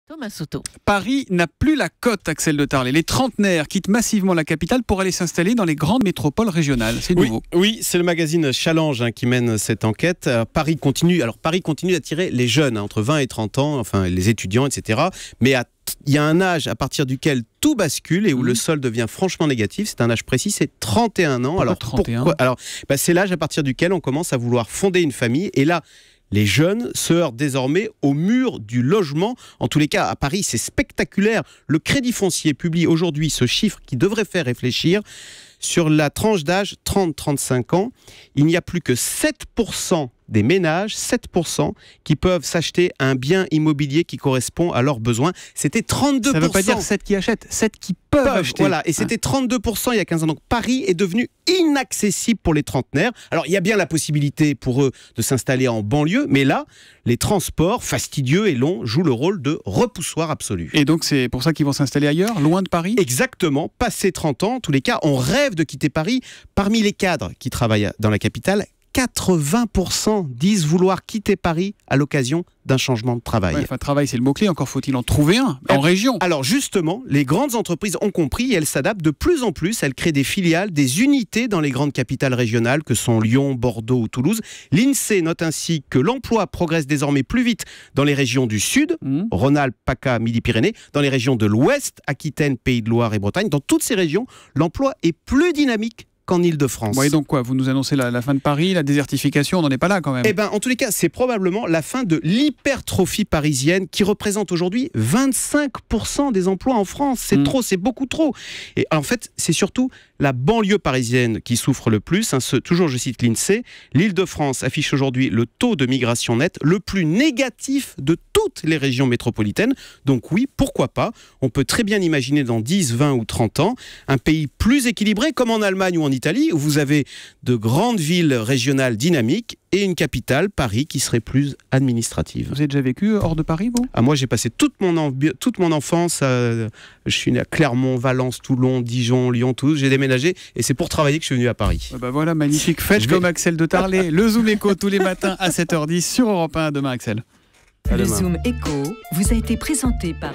Thomas Soto. Paris n'a plus la cote, Axel de Tarlé. Les trentenaires quittent massivement la capitale pour aller s'installer dans les grandes métropoles régionales. C'est nouveau. Oui, c'est le magazine Challenge qui mène cette enquête. Paris continue d'attirer les jeunes, entre 20 et 30 ans, enfin les étudiants, etc. Mais il y a un âge à partir duquel tout bascule et où le sol devient franchement négatif. C'est un âge précis, c'est 31 ans. Pourquoi 31 pourquoi c'est l'âge à partir duquel on commence à vouloir fonder une famille. Et là, les jeunes se heurtent désormais au mur du logement. En tous les cas, à Paris, c'est spectaculaire. Le Crédit Foncier publie aujourd'hui ce chiffre qui devrait faire réfléchir. Sur la tranche d'âge 30-35 ans, il n'y a plus que 7% des ménages, 7% qui peuvent s'acheter un bien immobilier qui correspond à leurs besoins. C'était 32%. Ça ne veut pas dire 7 qui achètent, 7 qui peuvent acheter. Voilà, et c'était 32% il y a 15 ans. Donc Paris est devenu inaccessible pour les trentenaires. Alors il y a bien la possibilité pour eux de s'installer en banlieue, mais là, les transports fastidieux et longs jouent le rôle de repoussoir absolu. Et donc c'est pour ça qu'ils vont s'installer ailleurs, loin de Paris ? Exactement, passé 30 ans, en tous les cas, on rêve de quitter Paris. Parmi les cadres qui travaillent dans la capitale, 80% disent vouloir quitter Paris à l'occasion d'un changement de travail. Travail, c'est le mot-clé, encore faut-il en trouver un en région. Alors justement, les grandes entreprises ont compris et elles s'adaptent de plus en plus. Elles créent des filiales, des unités dans les grandes capitales régionales que sont Lyon, Bordeaux ou Toulouse. L'INSEE note ainsi que l'emploi progresse désormais plus vite dans les régions du Sud, Rhône-Alpes, PACA, Midi-Pyrénées, dans les régions de l'Ouest, Aquitaine, Pays de Loire et Bretagne. Dans toutes ces régions, l'emploi est plus dynamique qu'en Île-de-France. Et donc quoi, vous nous annoncez la fin de Paris, la désertification, on n'en est pas là quand même. En tous les cas, c'est probablement la fin de l'hypertrophie parisienne qui représente aujourd'hui 25% des emplois en France. C'est trop, c'est beaucoup trop. Et en fait, c'est surtout la banlieue parisienne qui souffre le plus. Toujours, je cite l'INSEE, l'Île-de-France affiche aujourd'hui le taux de migration nette le plus négatif de toutes les régions métropolitaines. Donc oui, pourquoi pas. On peut très bien imaginer dans 10, 20 ou 30 ans un pays plus équilibré, comme en Allemagne ou en Italie, où vous avez de grandes villes régionales dynamiques et une capitale, Paris, qui serait plus administrative. Vous avez déjà vécu hors de Paris, vous ? Moi, j'ai passé toute mon enfance, je suis né à Clermont, Valence, Toulon, Dijon, Lyon, Toulouse. J'ai déménagé et c'est pour travailler que je suis venu à Paris. Voilà, magnifique. Faites comme Axel de Tarlé. Le Zoom Éco tous les matins à 7h10 sur Europe 1. Demain, Axel. Le Zoom Éco vous a été présenté par